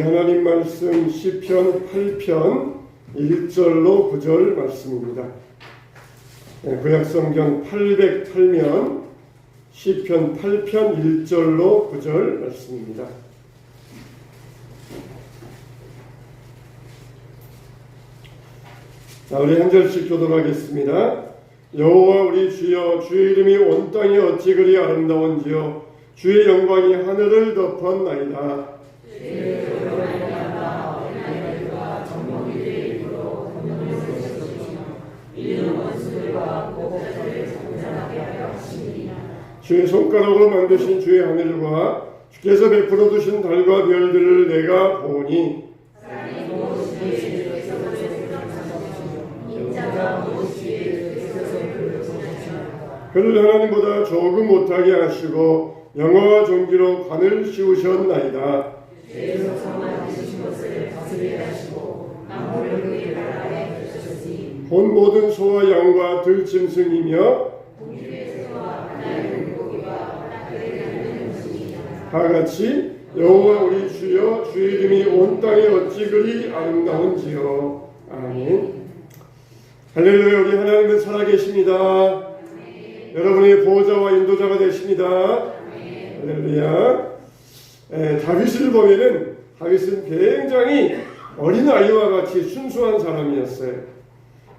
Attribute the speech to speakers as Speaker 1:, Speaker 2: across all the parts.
Speaker 1: 하나님 말씀 시편 8편 1절로 9절 말씀입니다. 구약성경 808면 시편 8편 1절로 9절 말씀입니다. 자, 우리 한 절씩 교독하겠습니다. 여호와 우리 주여, 주의 이름이 온 땅에 어찌 그리 아름다운지요, 주의 영광이 하늘을 덮었나이다. 주의 손가락으로 만드신 주의 하늘과 주께서 베풀어 두신 달과 별들을 내가 보니, 그를 하나님보다 조금 못하게 하시고 영화와 존귀로 관을 씌우셨나이다. 본 모든 소와 양과 들짐승이며 다같이 여호와 우리 주여, 주의 이름이 온 땅에 어찌 그리 아름다운지요. 아멘. 할렐루야. 우리 하나님은 살아계십니다. 여러분의 보호자와 인도자가 되십니다. 할렐루야. 다윗을 보면은, 다윗은 굉장히 어린아이와 같이 순수한 사람이었어요.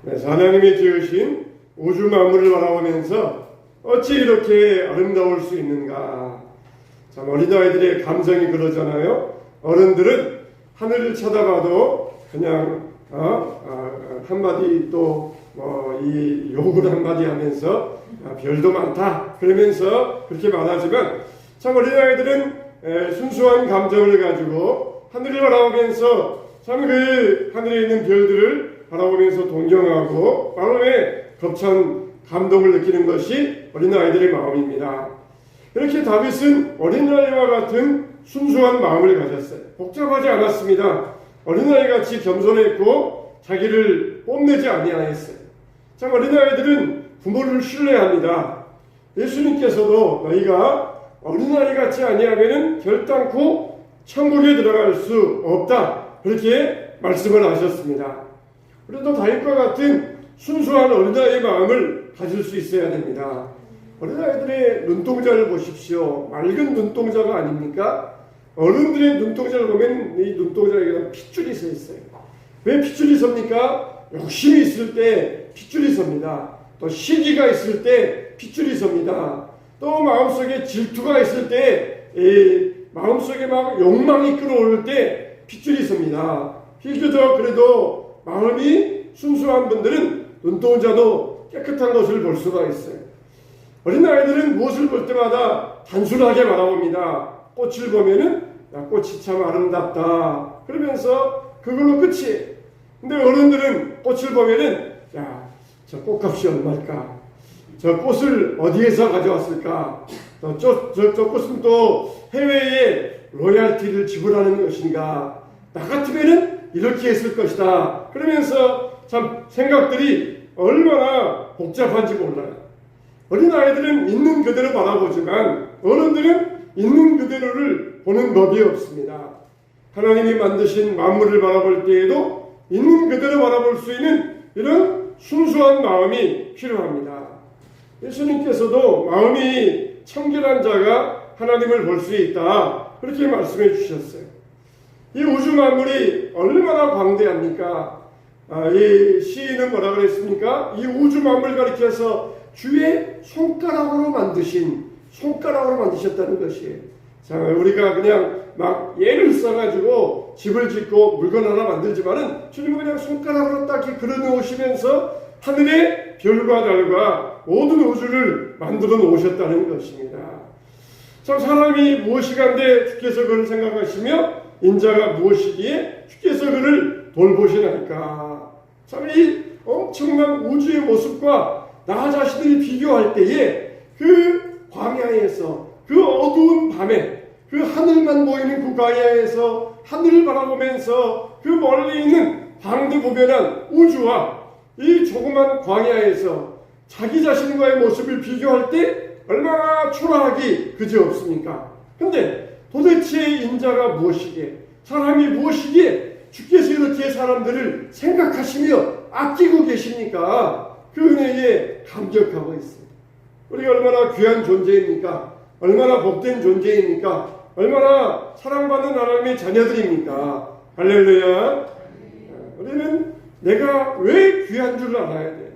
Speaker 1: 그래서 하나님이 지으신 우주 만물을 바라보면서 어찌 이렇게 아름다울 수 있는가. 참, 어린아이들의 감성이 그러잖아요. 어른들은 하늘을 쳐다봐도 그냥 한마디 또 이 욕을 한마디 하면서 별도 많다 그러면서 그렇게 말하지만, 참 어린아이들은 순수한 감정을 가지고 하늘을 바라보면서 참 그 하늘에 있는 별들을 바라보면서 동경하고 마음에 벅찬 감동을 느끼는 것이 어린아이들의 마음입니다. 이렇게 다윗은 어린아이와 같은 순수한 마음을 가졌어요. 복잡하지 않았습니다. 어린아이같이 겸손했고 자기를 뽐내지 아니하였어요. 참, 어린아이들은 부모를 신뢰합니다. 예수님께서도 너희가 어린아이같이 아니하면 결단코 천국에 들어갈 수 없다, 그렇게 말씀을 하셨습니다. 우리도 다윗과 같은 순수한 어린아이의 마음을 가질 수 있어야 됩니다. 어린아이들의 눈동자를 보십시오. 맑은 눈동자가 아닙니까? 어른들의 눈동자를 보면 이 눈동자에 그냥 핏줄이 서 있어요. 왜 핏줄이 섭니까? 욕심이 있을 때 핏줄이 섭니다. 또 시기가 있을 때 핏줄이 섭니다. 또 마음속에 질투가 있을 때 마음속에 막 욕망이 끌어오를 때 핏줄이 섭니다. 비교적 그래도 마음이 순수한 분들은 눈동자도 깨끗한 것을 볼 수가 있어요. 어린아이들은 무엇을 볼 때마다 단순하게 바라봅니다. 꽃을 보면은 꽃이 참 아름답다 그러면서 그걸로 끝이에요. 근데 어른들은 꽃을 보면은 저 꽃값이 얼마일까? 저 꽃을 어디에서 가져왔을까? 저 꽃은 또 해외에 로얄티를 지불하는 것인가? 나 같으면은 이렇게 했을 것이다. 그러면서 참 생각들이 얼마나 복잡한지 몰라요. 어린아이들은 있는 그대로 바라보지만 어른들은 있는 그대로를 보는 법이 없습니다. 하나님이 만드신 만물을 바라볼 때에도 있는 그대로 바라볼 수 있는 이런 순수한 마음이 필요합니다. 예수님께서도 마음이 청결한 자가 하나님을 볼 수 있다, 그렇게 말씀해 주셨어요. 이 우주 만물이 얼마나 광대합니까? 이 시인은 뭐라 그랬습니까? 이 우주 만물 가리켜서 주의 손가락으로 만드셨다는 것이에요. 자, 우리가 그냥 막 예를 써가지고 집을 짓고 물건 하나 만들지만은 주님은 그냥 손가락으로 딱히 그려 놓으시면서 하늘의 별과 달과 모든 우주를 만들어 놓으셨다는 것입니다. 참, 사람이 무엇이간데 주께서 그를 생각하시며 인자가 무엇이기에 주께서 그를 돌보시나이까. 참, 이 엄청난 우주의 모습과 나 자신을 비교할 때에 그 광야에서, 그 어두운 밤에, 그 하늘만 보이는 그 광야에서 하늘을 바라보면서 그 멀리 있는 광대무변한 우주와 이 조그만 광야에서 자기 자신과의 모습을 비교할 때 얼마나 초라하기 그지없습니까? 근데 도대체 인자가 무엇이기에, 사람이 무엇이기에 주께서 이렇게 사람들을 생각하시며 아끼고 계십니까? 그 은혜에 감격하고 있습니다. 우리가 얼마나 귀한 존재입니까? 얼마나 복된 존재입니까? 얼마나 사랑받는 하나님의 자녀들입니까? 할렐루야. 우리는 내가 왜 귀한 줄 알아야 돼.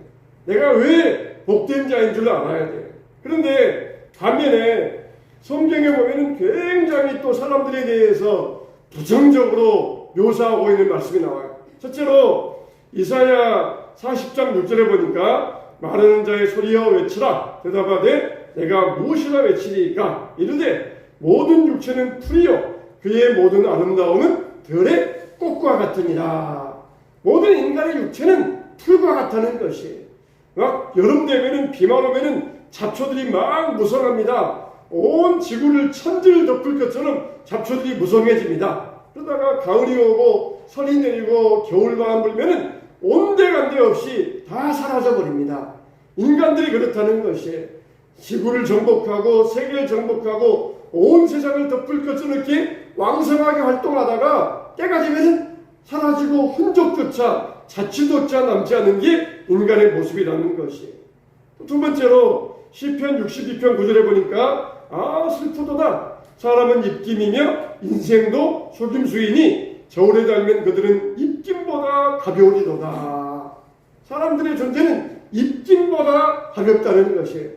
Speaker 1: 내가 왜 복된 자인 줄 알아야 돼. 그런데 반면에 성경에 보면 굉장히 또 사람들에 대해서 부정적으로 묘사하고 있는 말씀이 나와요. 첫째로 이사야 40장 6절에 보니까 말하는 자의 소리여 외치라. 대답하되 내가 무엇이라 외치리까? 이르되 모든 육체는 풀이요 그의 모든 아름다움은 들의 꽃과 같으니라. 모든 인간의 육체는 풀과 같다는 것이. 막 여름 되면은 비만 오면은 잡초들이 막 무성합니다. 온 지구를 천지를 덮을 것처럼 잡초들이 무성해집니다. 그러다가 가을이 오고 설이 내리고 겨울바람 불면은 온데간데 없이 다 사라져 버립니다. 인간들이 그렇다는 것이 지구를 정복하고 세계를 정복하고 온 세상을 덮을 것처럼 이렇게 왕성하게 활동하다가 때가 되면 사라지고 흔적조차 자취조차 남지 않은 게 인간의 모습이라는 것이. 두 번째로 시편 62편 9절에 보니까 슬프도다. 사람은 입김이며 인생도 속임수이니 저울에 달면 그들은 입김보다 가벼우리로다. 사람들의 존재는 입김보다 가볍다는 것이.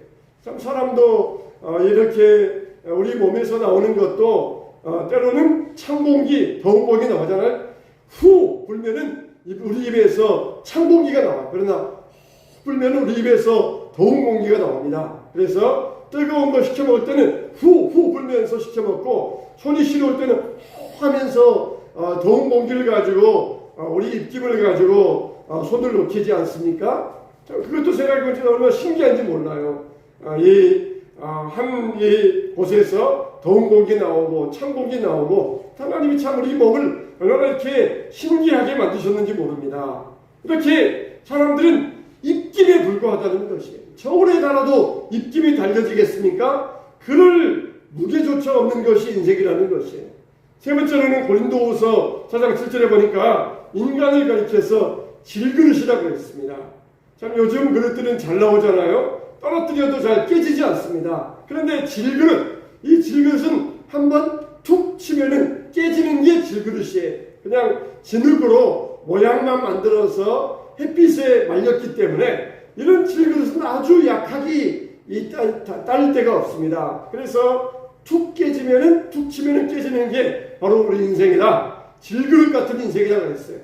Speaker 1: 참 사람도 이렇게 우리 몸에서 나오는 것도 때로는 찬 공기, 더운 공기 나오잖아요. 후 불면은 우리 입에서 찬 공기가 나와. 그러나 불면은 우리 입에서 더운 공기가 나옵니다. 그래서 뜨거운 거 시켜 먹을 때는 후 불면서 시켜 먹고 손이 시려울 때는 후 하면서 더운 공기를 가지고 우리 입김을 가지고 손을 녹이지 않습니까? 그것도 생각해보면 얼마나 신기한지 몰라요. 이 곳에서 더운 공기 나오고 찬 공기 나오고 하나님이 참 우리 몸을 얼마나 이렇게 신기하게 만드셨는지 모릅니다. 이렇게 사람들은 입김에 불과하다는 것이에요. 저울에 달아도 입김이 달려지겠습니까? 그럴 무게조차 없는 것이 인생이라는 것이에요. 세 번째로는 고린도후서 4장 7절에 보니까 인간을 가리켜서 질그릇이라고 했습니다. 참 요즘 그릇들은 잘 나오잖아요. 떨어뜨려도 잘 깨지지 않습니다. 그런데 질그릇, 이 질그릇은 한번 툭 치면은 깨지는 게 질그릇이에요. 그냥 진흙으로 모양만 만들어서 햇빛에 말렸기 때문에 이런 질그릇은 아주 약하게 따를 데가 없습니다. 그래서 툭 깨지면은 툭 치면은 깨지는 게 바로 우리 인생이다. 질그릇 같은 인생이라고 했어요.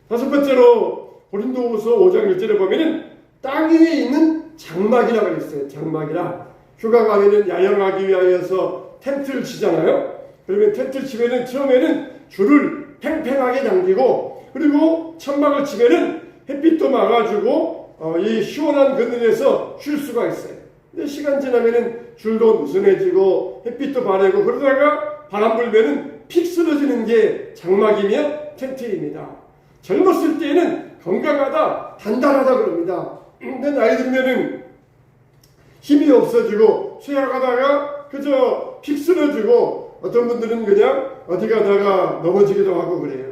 Speaker 1: 다섯 번째로 고린도후서 5장 1절에 보면은 땅 위에 있는 장막이라고 했어요. 장막이라. 휴가 가면은 야영하기 위하여서 텐트를 치잖아요. 그러면 텐트 치면은 처음에는 줄을 팽팽하게 당기고 그리고 천막을 치면은 햇빛도 막아주고 이 시원한 그늘에서 쉴 수가 있어요. 근데 시간 지나면은 줄도 느슨해지고 햇빛도 바래고 그러다가 바람 불면은 픽 쓰러지는 게 장막이며 텐트입니다. 젊었을 때에는 건강하다, 단단하다 그럽니다. 근데 나이 들면은 힘이 없어지고 쇠약하다가 그저 픽 쓰러지고 어떤 분들은 그냥 어디 가다가 넘어지기도 하고 그래요.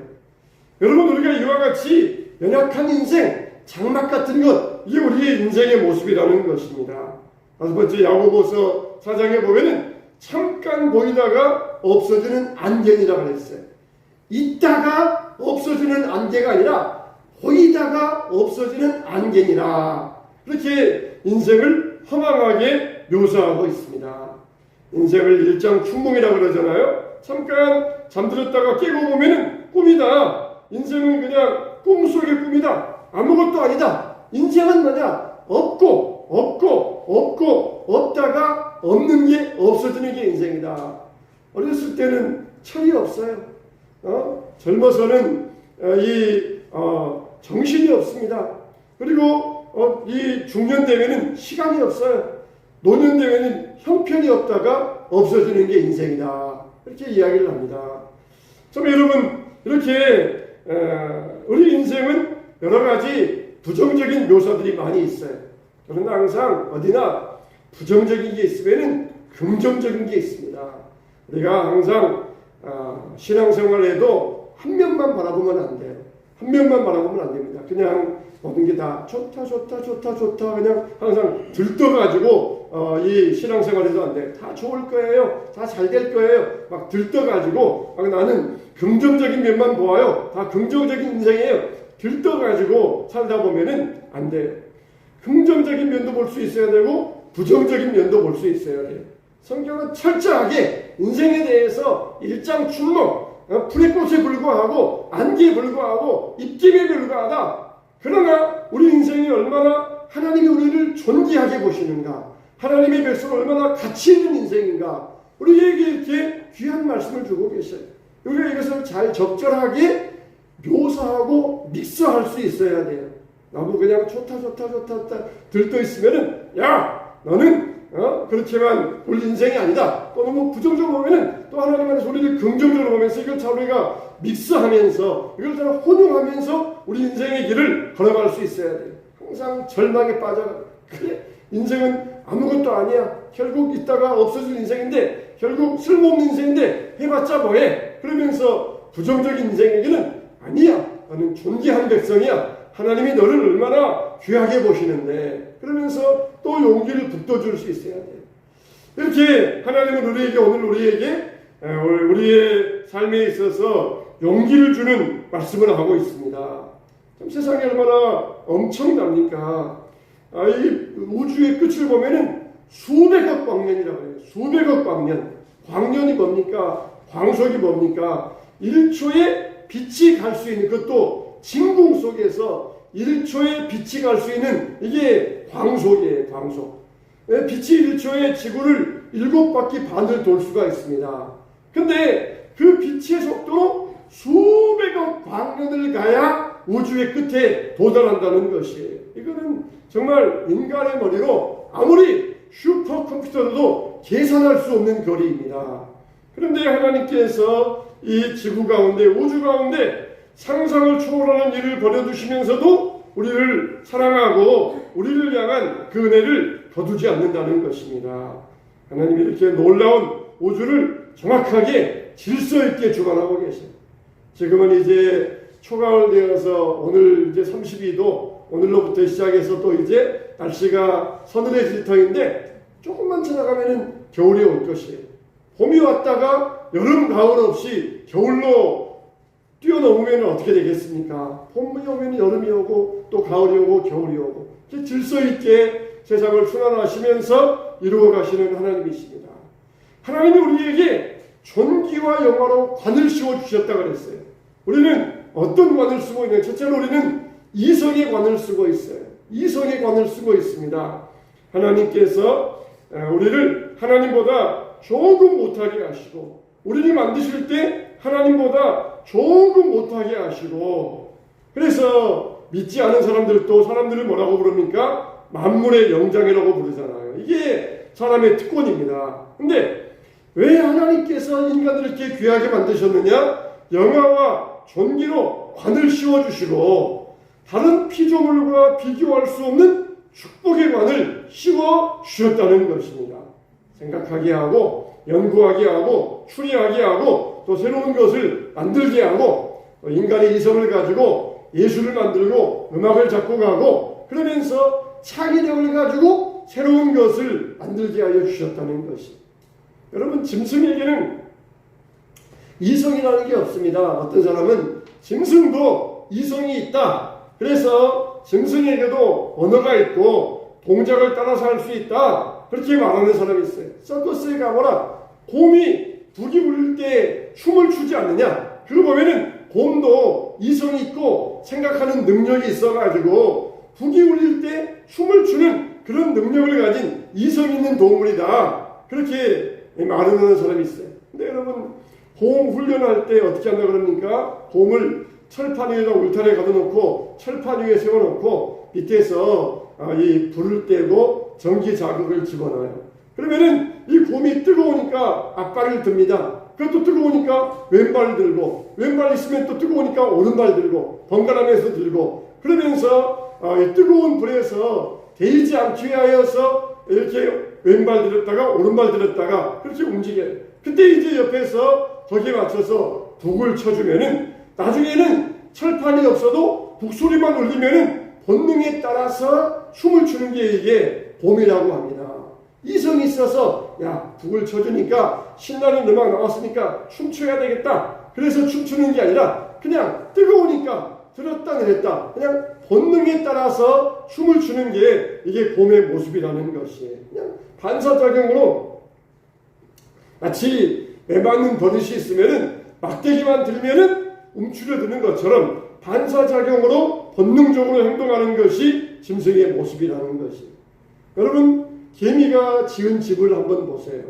Speaker 1: 여러분 우리가 이와 같이 연약한 인생, 장막 같은 것 이게 우리의 인생의 모습이라는 것입니다. 다섯 번째 야고보서 4장에 보면은 잠깐 보이다가 없어지는 안개이라고 했어요. 있다가 없어지는 안개가 아니라 보이다가 없어지는 안개니라. 그렇게 인생을 허망하게 묘사하고 있습니다. 인생을 일장춘몽이라고 그러잖아요. 잠깐 잠들었다가 깨고 보면은 꿈이다. 인생은 그냥 꿈속의 꿈이다. 아무것도 아니다. 인생은 뭐냐? 없고 없다가 없는 게 없어지는 게 인생이다. 어렸을 때는 철이 없어요. 젊어서는 정신이 없습니다. 그리고 이 중년 되면은 시간이 없어요. 노년 되면은 형편이 없다가 없어지는 게 인생이다. 이렇게 이야기를 합니다. 참 여러분 이렇게 우리 인생은 여러 가지 부정적인 묘사들이 많이 있어요. 그러나 항상 어디나 부정적인 게 있으면은 긍정적인 게 있습니다. 우리가 항상 신앙생활에도 한 면만 바라보면 안 돼요. 한 면만 바라보면 안 됩니다. 그냥 모든 게 다 좋다 그냥 항상 들떠가지고 이 신앙생활에도 안 돼요. 다 좋을 거예요. 다 잘 될 거예요. 막 들떠가지고 막 나는 긍정적인 면만 보아요. 다 긍정적인 인생이에요. 들떠가지고 살다 보면은 안 돼요. 긍정적인 면도 볼 수 있어야 되고 부정적인 면도 볼 수 있어야 돼요. 성경은 철저하게 인생에 대해서 일장춘몽, 풀의 꽃에 불과하고 안개에 불과하고 입김에 불과하다. 그러나 우리 인생이 얼마나 하나님이 우리를 존귀하게 보시는가, 하나님의 백성을 얼마나 가치 있는 인생인가, 우리에게 이렇게 귀한 말씀을 주고 계셔요. 우리가 이것을 잘 적절하게 묘사하고 믹스할 수 있어야 돼요. 너무 그냥 좋다 들떠 있으면은 야 너는 그렇지만 우리 인생이 아니다. 또 너무 부정적으로 보면은 또 하나님 안에서 우리를 긍정적으로 보면서 이걸 잘 우리가 믹스하면서 이걸 잘 혼용하면서 우리 인생의 길을 걸어갈 수 있어야 돼요. 항상 절망에 빠져 그래 인생은 아무것도 아니야. 결국 있다가 없어질 인생인데 결국 쓸모없는 인생인데 해봤자 뭐해. 그러면서 부정적인 인생에게는 아니야. 너는 존귀한 백성이야. 하나님이 너를 얼마나 귀하게 보시는데 그러면서 또 용기를 북돋줄 수 있어야 돼요. 이렇게 하나님은 우리에게 오늘 우리의 삶에 있어서 용기를 주는 말씀을 하고 있습니다. 참 세상이 얼마나 엄청납니까? 이 우주의 끝을 보면은 수백억 광년이라고 해요. 수백억 광년. 광년이 뭡니까? 광속이 뭡니까? 1초에 빛이 갈 수 있는 것도 진공 속에서 1초에 빛이 갈 수 있는 이게 광속이에요. 광속. 빛이 1초에 지구를 7바퀴 반을 돌 수가 있습니다. 근데 그 빛의 속도로 수백억 광년을 가야 우주의 끝에 도달한다는 것이에요. 이거는 정말 인간의 머리로 아무리 슈퍼컴퓨터로도 계산할 수 없는 거리입니다. 그런데 하나님께서 이 지구 가운데 우주 가운데 상상을 초월하는 일을 벌여주시면서도 우리를 사랑하고 우리를 향한 그 은혜를 거두지 않는다는 것입니다. 하나님이 이렇게 놀라운 우주를 정확하게 질서 있게 주관하고 계셔요. 지금은 이제 초가을 되어서 오늘 이제 32도 오늘로부터 시작해서 또 이제 날씨가 서늘해질 터인데 조금만 지나가면은 겨울이 올 것이에요. 봄이 왔다가 여름 가을 없이 겨울로 뛰어넘으면 어떻게 되겠습니까? 봄이 오면 여름이 오고 또 가을이 오고 겨울이 오고 질서 있게 세상을 순환하시면서 이루어 가시는 하나님이십니다. 하나님이 우리에게 존귀와 영화로 관을 씌워 주셨다고 그랬어요. 우리는 어떤 관을 쓰고 있냐? 첫째로 우리는 이성의 관을 쓰고 있어요. 이성의 관을 쓰고 있습니다. 하나님께서 우리를 하나님보다 조금 못하게 하시고 우리를 만드실 때 하나님보다 조금 못하게 하시고 그래서 믿지 않은 사람들도 사람들을 뭐라고 부릅니까? 만물의 영장이라고 부르잖아요. 이게 사람의 특권입니다. 근데 왜 하나님께서 인간을 이렇게 귀하게 만드셨느냐? 영화와 존귀로 관을 씌워주시고 다른 피조물과 비교할 수 없는 축복의 관을 씌워주셨다는 것입니다. 생각하게 하고 연구하게 하고 추리하게 하고 또 새로운 것을 만들게 하고 인간의 이성을 가지고 예술을 만들고 음악을 작곡하고 그러면서 창의력을 가지고 새로운 것을 만들게 하여 주셨다는 것이. 여러분 짐승에게는 이성이라는 게 없습니다. 어떤 사람은 짐승도 이성이 있다. 그래서 짐승에게도 언어가 있고 동작을 따라서 할 수 있다. 그렇게 말하는 사람이 있어요. 서커스에 가보라. 곰이 북이 울릴 때 춤을 추지 않느냐? 그거 보면은 곰도 이성이 있고 생각하는 능력이 있어가지고 북이 울릴 때 춤을 추는 그런 능력을 가진 이성 있는 동물이다. 그렇게 말하는 사람이 있어요. 근데 여러분 곰 훈련할 때 어떻게 한다 그럽니까? 곰을 철판 위에다 울타리에 가둬놓고 철판 위에 세워놓고 밑에서 이 불을 떼고 전기 자극을 집어넣어요. 그러면은 이 곰이 뜨거우니까 앞발을 듭니다. 그것도 뜨거우니까 왼발 들고 왼발 있으면 또 뜨거우니까 오른발 들고 번갈아면서 들고 그러면서 이 뜨거운 불에서 데이지 않기 위하여서 이렇게 왼발 들었다가 오른발 들었다가 그렇게 움직여요. 그때 이제 옆에서 거기에 맞춰서 북을 쳐주면은 나중에는 철판이 없어도 북소리만 울리면은 본능에 따라서 춤을 추는 게 이게 봄이라고 합니다. 이성이 있어서 야 북을 쳐주니까 신나는 음악 나왔으니까 춤춰야 되겠다. 그래서 춤추는 게 아니라 그냥 뜨거우니까 들었다 내렸다 그냥 본능에 따라서 춤을 추는 게 이게 봄의 모습이라는 것이에요. 그냥 반사작용으로 마치 매맞는 버릇이 있으면은 막대기만 들면은 움츠려드는 것처럼 반사작용으로 본능적으로 행동하는 것이 짐승의 모습이라는 것이에요. 여러분 개미가 지은 집을 한번 보세요.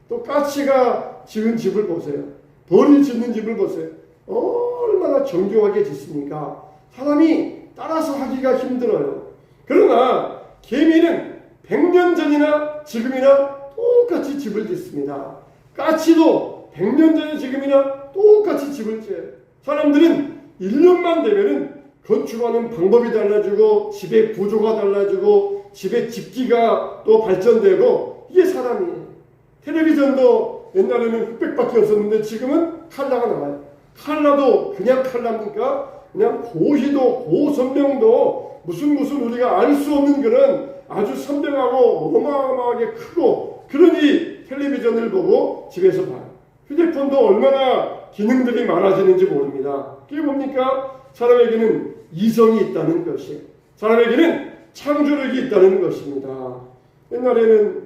Speaker 1: 또 까치가 지은 집을 보세요. 벌이 짓는 집을 보세요. 얼마나 정교하게 짓습니까? 사람이 따라서 하기가 힘들어요. 그러나 개미는 100년 전이나 지금이나 똑같이 집을 짓습니다. 까치도 100년 전이나 지금이나 똑같이 집을 지어요. 사람들은 1년만 되면은 건축하는 방법이 달라지고 집의 구조가 달라지고 집의 집기가 또 발전되고 이게 사람이에요. 텔레비전도 옛날에는 흑백밖에 없었는데 지금은 칼라가 나와요. 칼라도 그냥 칼라입니까? 그냥 고희도 고선명도 무슨 우리가 알 수 없는 그런 아주 선명하고 어마어마하게 크고 그러니 텔레비전을 보고 집에서 봐요. 휴대폰도 얼마나 기능들이 많아지는지 모릅니다. 그게 뭡니까? 사람에게는 이성이 있다는 것이, 사람에게는 창조력이 있다는 것입니다. 옛날에는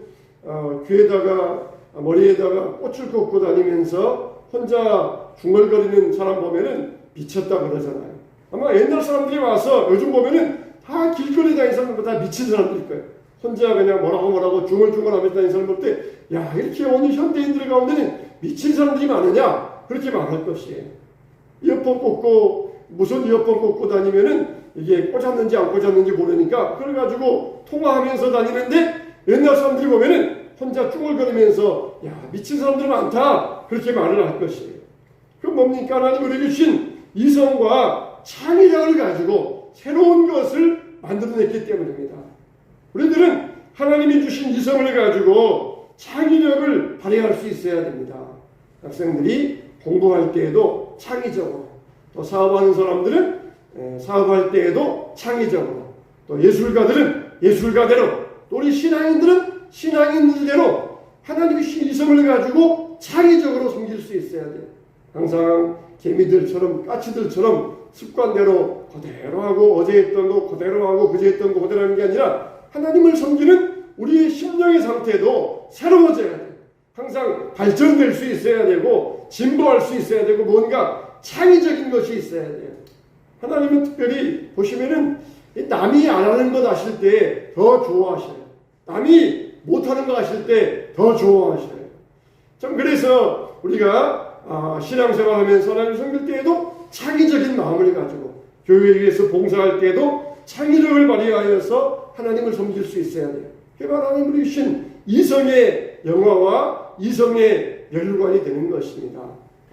Speaker 1: 귀에다가 머리에다가 꽃을 꽂고 다니면서 혼자 중얼거리는 사람 보면은 미쳤다 그러잖아요. 아마 옛날 사람들이 와서 요즘 보면은 다 길거리 다니는 사람들 다 미친 사람들일 거예요. 혼자 그냥 뭐라고 중얼중얼하면서 다니는 사람 볼 때 야 이렇게 오늘 현대인들 가운데는 미친 사람들이 많으냐 그렇게 말할 것이에요. 이어폰 꽂고 무슨 이어폰 꽂고 다니면은 이게 꽂았는지 안 꽂았는지 모르니까 그걸 가지고 통화하면서 다니는데 옛날 사람들이 보면은 혼자 쭈글거리면서 야 미친 사람들 많다 그렇게 말을 할 것이에요. 그럼 뭡니까? 하나님 우리에게 주신 이성과 창의력을 가지고 새로운 것을 만들어냈기 때문입니다. 우리들은 하나님이 주신 이성을 가지고 창의력을 발휘할 수 있어야 됩니다. 학생들이 공부할 때에도 창의적으로, 또 사업하는 사람들은 사업할 때에도 창의적으로, 또 예술가들은 예술가대로, 또 우리 신앙인들은 신앙인들대로 하나님의 이성을 가지고 창의적으로 섬길 수 있어야 돼요. 항상 개미들처럼 까치들처럼 습관대로 그대로 하고 어제 했던 거 그대로 하고 그제 했던 거 그대로 하는 게 아니라 하나님을 섬기는 우리의 심령의 상태도 새로워져야 돼요. 항상 발전될 수 있어야 되고 진보할 수 있어야 되고 뭔가 창의적인 것이 있어야 돼요. 하나님은 특별히 보시면은 남이 안 하는 것 아실 때 더 좋아하셔요. 남이 못하는 거 아실 때 더 좋아하셔요. 참 그래서 우리가 신앙생활하면서 하나님을 섬길 때에도 창의적인 마음을 가지고 교회에 의해서 봉사할 때에도 창의력을 발휘하여서 하나님을 섬길 수 있어야 돼요. 그게 바로 하나님이 주신 이성의 영화와 이성의 열관이 되는 것입니다.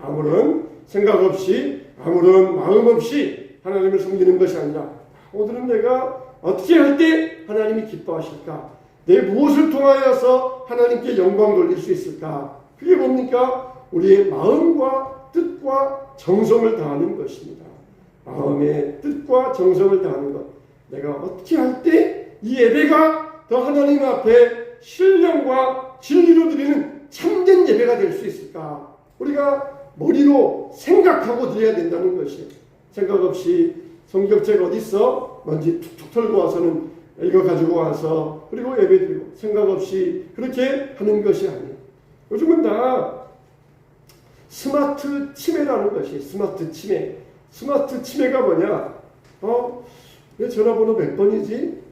Speaker 1: 아무런 생각 없이 아무런 마음 없이 하나님을 섬기는 것이 아니라 오늘은 내가 어떻게 할 때 하나님이 기뻐하실까? 내 무엇을 통하여서 하나님께 영광 돌릴 수 있을까? 그게 뭡니까? 우리의 마음과 뜻과 정성을 다하는 것입니다. 마음의 뜻과 정성을 다하는 것. 내가 어떻게 할 때 이 예배가 더 하나님 앞에 신령과 진리로 드리는 참된 예배가 될 수 있을까? 우리가 머리로 생각하고 드려야 된다는 것이에요. 생각 없이 성경책 어디 있어? 먼지 툭툭 털고 와서는 이거 가지고 와서 그리고 예배 드리고 생각 없이 그렇게 하는 것이 아니에요. 요즘은 다 스마트 치매라는 것이 스마트 치매. 스마트 치매가 뭐냐? 내 전화번호 몇 번이지?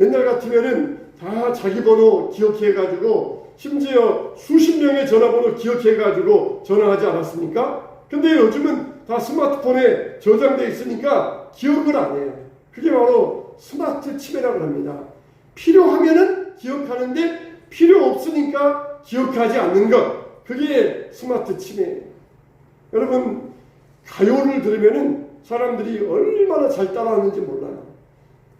Speaker 1: 옛날 같으면은 다 자기 번호 기억해가지고 심지어 수십 명의 전화번호 기억해가지고 전화하지 않았습니까? 근데 요즘은 다 스마트폰에 저장되어 있으니까 기억을 안 해요. 그게 바로 스마트 치매라고 합니다. 필요하면은 기억하는데 필요 없으니까 기억하지 않는 것. 그게 스마트 치매예요. 여러분 가요를 들으면은 사람들이 얼마나 잘 따라하는지 몰라요.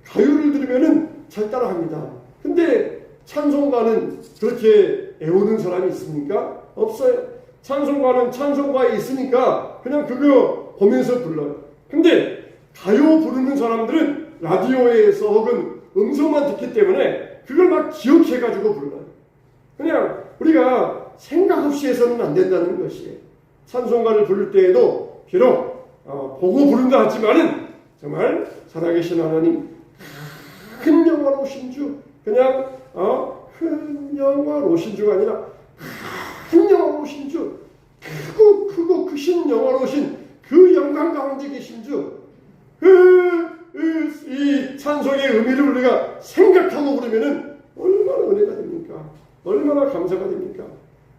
Speaker 1: 가요를 들으면은 잘 따라합니다. 근데 찬송가는 그렇게 애우는 사람이 있습니까? 없어요. 찬송가는 찬송가에 있으니까 그냥 그거 보면서 불러요. 근데 가요 부르는 사람들은 라디오에서 혹은 음성만 듣기 때문에 그걸 막 기억해가지고 불러요. 그냥 우리가 생각 없이 해서는 안 된다는 것이에요. 찬송가를 부를 때에도 비록 보고 부른다 하지만은 정말 살아계신 하나님, 큰 영화로우신 주, 그냥 큰 영화로우신 주가 아니라 큰 영화로우신 주, 크고 크신 영화로우신 그 영광 가운데 계신 주, 이 찬송의 의미를 우리가 생각하고 부르면은 얼마나 은혜가 됩니까? 얼마나 감사가 됩니까?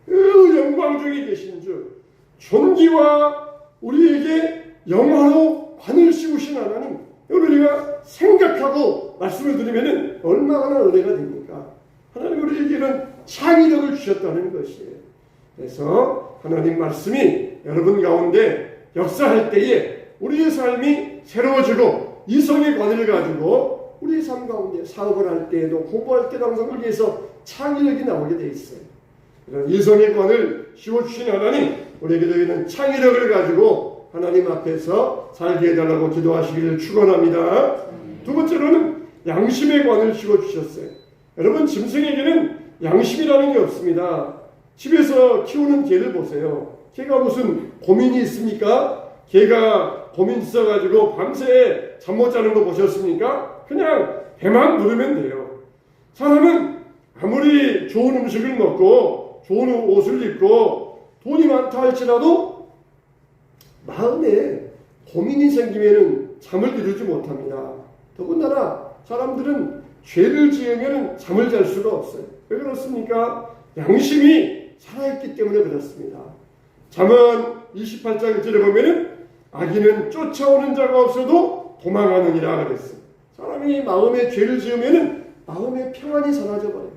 Speaker 1: 그 영광 중에 계신 주, 존귀와 우리에게 영화로 관을 씌우신 하나님, 우리가 생각하고 말씀을 드리면은 얼마나 은혜가 됩니까? 하나님 우리에게는 창의력을 주셨다는 것이에요. 그래서 하나님 말씀이 여러분 가운데 역사할 때에 우리의 삶이 새로워지고 이성의 관을 가지고 우리의 삶 가운데 사업을 할 때에도 공부할 때도 항상 거기에서 창의력이 나오게 돼 있어요. 이런 이성의 관을 씌워주신 하나님, 우리에게도 있는 창의력을 가지고 하나님 앞에서 살게 해달라고 기도하시기를 축원합니다. 두 번째로는 양심의 관을 씌워주셨어요. 여러분, 짐승에게는 양심이라는 게 없습니다. 집에서 키우는 개를 보세요. 개가 무슨 고민이 있습니까? 개가 고민 있어가지고 밤새 잠 못 자는 거 보셨습니까? 그냥 배만 누르면 돼요. 사람은 아무리 좋은 음식을 먹고 좋은 옷을 입고 돈이 많다 할지라도 마음에 고민이 생기면 잠을 이루지 못합니다. 더군다나 사람들은 죄를 지으면 잠을 잘 수가 없어요. 왜 그렇습니까? 양심이 살아있기 때문에 그렇습니다. 잠언 28장 1절에 보면은 악인은 쫓아오는 자가 없어도 도망하느니라 그랬어요. 사람이 마음에 죄를 지으면은 마음의 평안이 사라져버려요.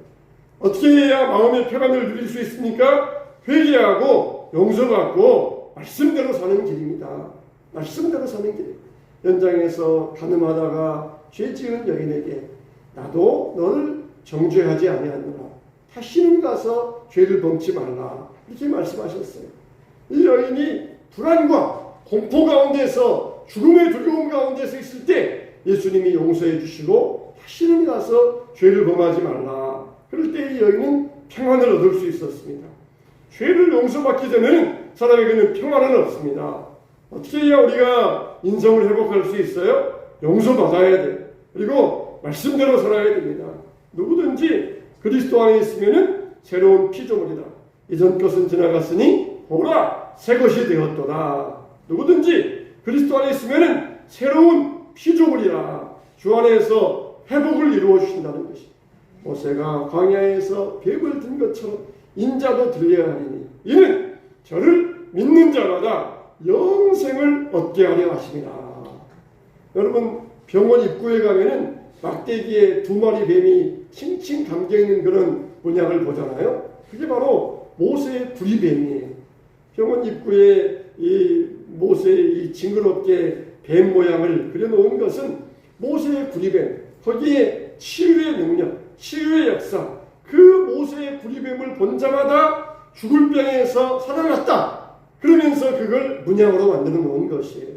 Speaker 1: 어떻게 해야 마음의 평안을 누릴 수 있습니까? 회개하고 용서받고 말씀대로 사는 길입니다. 말씀대로 사는 길. 현장에서 가늠하다가 죄 지은 여인에게 나도 너를 정죄하지 아니하노라. 다시는 가서 죄를 범치 말라. 이렇게 말씀하셨어요. 이 여인이 불안과 공포 가운데서 죽음의 두려움 가운데서 있을 때 예수님이 용서해 주시고 다시는 가서 죄를 범하지 말라. 그럴 때 이 여인은 평안을 얻을 수 있었습니다. 죄를 용서받기 전에는 사람에게는 평안은 없습니다. 어떻게 해야 우리가 인성을 회복할 수 있어요? 용서받아야 돼요. 그리고 말씀대로 살아야 됩니다. 누구든지 그리스도 안에 있으면 새로운 피조물이다. 이전 것은 지나갔으니 보라 새 것이 되었도다. 누구든지 그리스도 안에 있으면 새로운 피조물이라. 주 안에서 회복을 이루어 주신다는 것이. 모세가 광야에서 뱀을 든 것처럼 인자도 들려야 하리니 이는 저를 믿는 자마다 영생을 얻게 하려 하심이라. 여러분, 병원 입구에 가면은 막대기에 2마리 뱀이 칭칭 감겨있는 그런 문양을 보잖아요. 그게 바로 모세의 구리뱀이에요. 병원 입구에 이 모세의 이 징그럽게 뱀 모양을 그려놓은 것은 모세의 구리뱀, 거기에 치유의 능력, 치유의 역사, 그 모세의 구리뱀을 본 자마다 죽을 병에서 살아났다. 그러면서 그걸 문양으로 만들어 놓은 것이에요.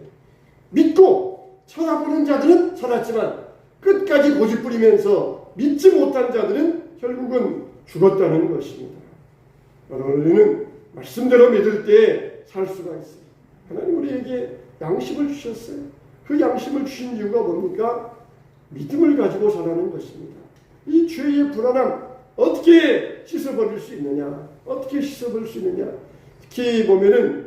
Speaker 1: 믿고 쳐다보는 자들은 살았지만 끝까지 고집부리면서 믿지 못한 자들은 결국은 죽었다는 것입니다. 우리는 말씀대로 믿을 때 살 수가 있어요. 하나님 우리에게 양심을 주셨어요. 그 양심을 주신 이유가 뭡니까? 믿음을 가지고 살아가는 것입니다. 이 죄의 불안함 어떻게 씻어버릴 수 있느냐? 어떻게 씻어버릴 수 있느냐? 특히 보면은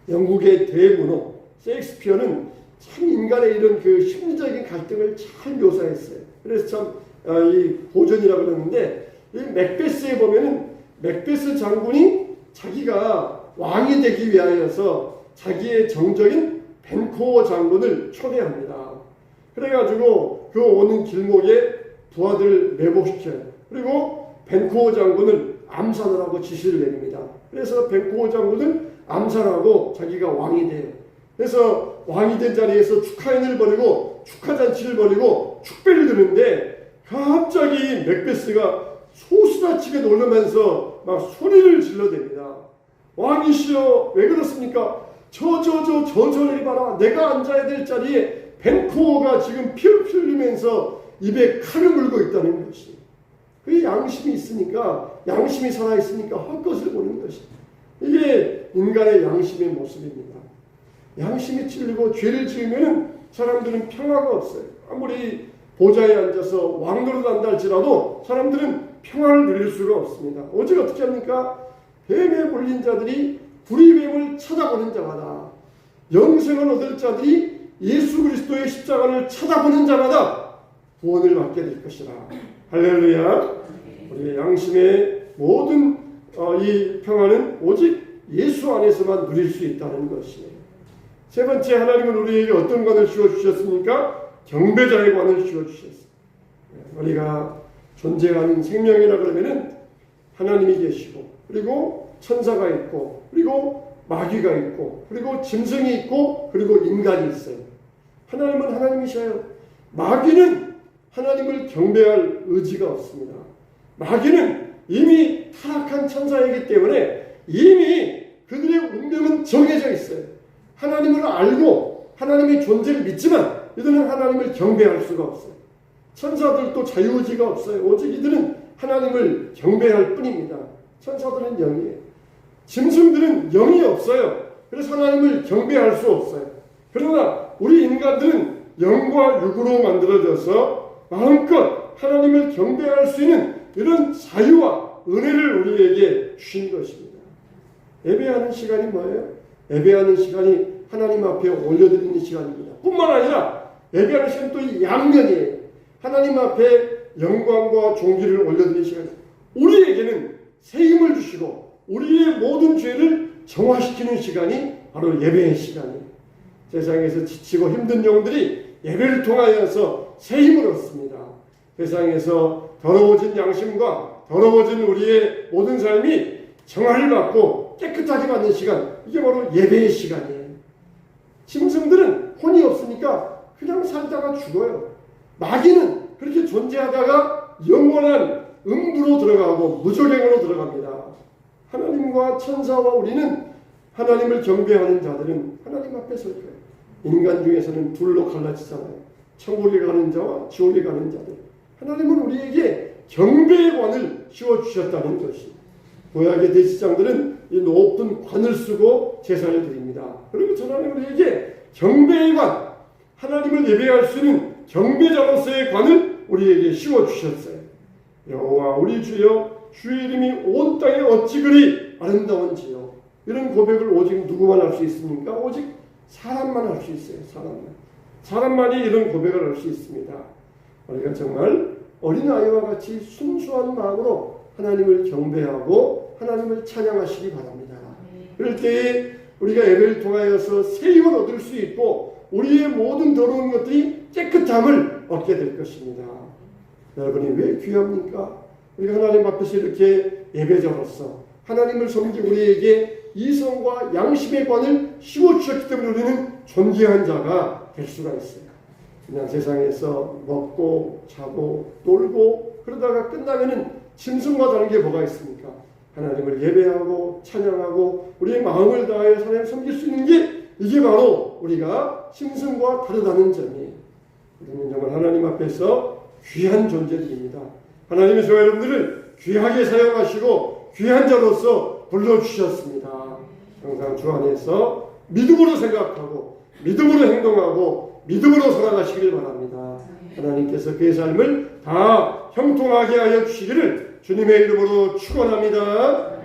Speaker 1: 영국의 대문호 셰익스피어는 참 인간의 이런 그 심리적인 갈등을 잘 묘사했어요. 그래서 참 이 고전이라고 그러는데 이 맥베스에 보면은 맥베스 장군이 자기가 왕이 되기 위하여서 자기의 정적인 벤코어 장군을 초대합니다. 그래가지고 그 오는 길목에 부하들을 매복시켜요. 그리고 벤코어 장군을 암살하라고 지시를 내립니다. 그래서 벤코어 장군을 암살하고 자기가 왕이 돼요. 그래서 왕이 된 자리에서 축하인을 벌이고 축하잔치를 벌이고 축배를 드는데 갑자기 맥베스가 소스라치게 놀라면서 막 소리를 질러댑니다. 왕이시여, 왜 그렇습니까? 저 전이 봐라. 내가 앉아야 될 자리에 벤코어가 지금 피를 흘리면서 입에 칼을 물고 있다는 것이. 그게 양심이 있으니까, 양심이 살아있으니까 헛것을 보는 것이. 이게 인간의 양심의 모습입니다. 양심이 찔리고 죄를 지으면 사람들은 평화가 없어요. 아무리 보좌에 앉아서 왕노릇 한다 할지라도 사람들은 평화를 누릴 수가 없습니다. 오직 어떻게 합니까? 뱀에 물린 자들이 불의뱀을 찾아보는 자마다, 영생을 얻을 자들이 예수 그리스도의 십자가를 찾아보는 자마다 구원을 받게 될 것이라. 할렐루야. 우리의 양심의 모든 이 평화는 오직 예수 안에서만 누릴 수 있다는 것이에요. 세 번째, 하나님은 우리에게 어떤 관을 씌워주셨습니까? 경배자의 관을 씌워주셨어요. 우리가 존재하는 생명이라 그러면은 하나님이 계시고, 그리고 천사가 있고, 그리고 마귀가 있고, 그리고 짐승이 있고, 그리고 인간이 있어요. 하나님은 하나님이셔요. 마귀는 하나님을 경배할 의지가 없습니다. 마귀는 이미 타락한 천사이기 때문에 이미 그들의 운명은 정해져 있어요. 하나님을 알고 하나님의 존재를 믿지만 이들은 하나님을 경배할 수가 없어요. 천사들도 자유의지가 없어요. 오직 이들은 하나님을 경배할 뿐입니다. 천사들은 영이에요. 짐승들은 영이 없어요. 그래서 하나님을 경배할 수 없어요. 그러나 우리 인간들은 영과 육으로 만들어져서 마음껏 하나님을 경배할 수 있는 이런 자유와 은혜를 우리에게 주신 것입니다. 예배하는 시간이 뭐예요? 예배하는 시간이 하나님 앞에 올려드리는 시간입니다. 뿐만 아니라 예배하는 시간은 또 양면이에요. 하나님 앞에 영광과 존귀를 올려드리는 시간입니다. 우리에게는 새 힘을 주시고 우리의 모든 죄를 정화시키는 시간이 바로 예배의 시간이에요. 세상에서 지치고 힘든 영들이 예배를 통하여서 새 힘을 얻습니다. 세상에서 더러워진 양심과 더러워진 우리의 모든 삶이 정화를 받고 깨끗하게 받는 시간, 이게 바로 예배의 시간이에요. 짐승들은 혼이 없으니까 그냥 살다가 죽어요. 마귀는 그렇게 존재하다가 영원한 음부로 들어가고 무저갱으로 들어갑니다. 하나님과 천사와 우리는, 하나님을 경배하는 자들은 하나님 앞에 설 거예요. 인간 중에서는 둘로 갈라지잖아요. 천국에 가는 자와 지옥에 가는 자들. 하나님은 우리에게 경배의 관을 씌워주셨다는 것이. 구약의 대제사장들은 이 높은 관을 쓰고 제사를 드립니다. 그리고 하나님 우리에게 경배의 관, 하나님을 예배할 수 있는 경배자로서의 관을 우리에게 씌워주셨어요. 여호와 우리 주여, 주의 이름이 온 땅에 어찌 그리 아름다운지요. 이런 고백을 오직 누구만 할 수 있습니까? 오직 사람만 할 수 있어요. 사람만이 이런 고백을 할 수 있습니다. 우리가 정말 어린아이와 같이 순수한 마음으로 하나님을 경배하고 하나님을 찬양하시기 바랍니다. 그럴 때에 우리가 예배를 통하여서 새 힘을 얻을 수 있고 우리의 모든 더러운 것들이 깨끗함을 얻게 될 것입니다. 여러분이 왜 귀합니까? 우리가 하나님 앞에서 이렇게 예배자로서 하나님을 섬기고 우리에게 이성과 양심의 관을 씌워주셨기 때문에 우리는 존귀한 자가 될 수가 있어요. 그냥 세상에서 먹고 자고 놀고 그러다가 끝나면은 짐승과 다른 게 뭐가 있습니까? 하나님을 예배하고 찬양하고 우리의 마음을 다하여 하나님을 섬길 수 있는 게, 이게 바로 우리가 짐승과 다르다는 점이에요. 우리는 정말 하나님 앞에서 귀한 존재들입니다. 하나님이 저와 여러분들을 귀하게 사용하시고 귀한 자로서 불러주셨습니다. 항상 주 안에서 믿음으로 생각하고 믿음으로 행동하고 믿음으로 살아가시길 바랍니다. 하나님께서 그의 삶을 다 형통하게 하여 주시기를 주님의 이름으로 축원합니다.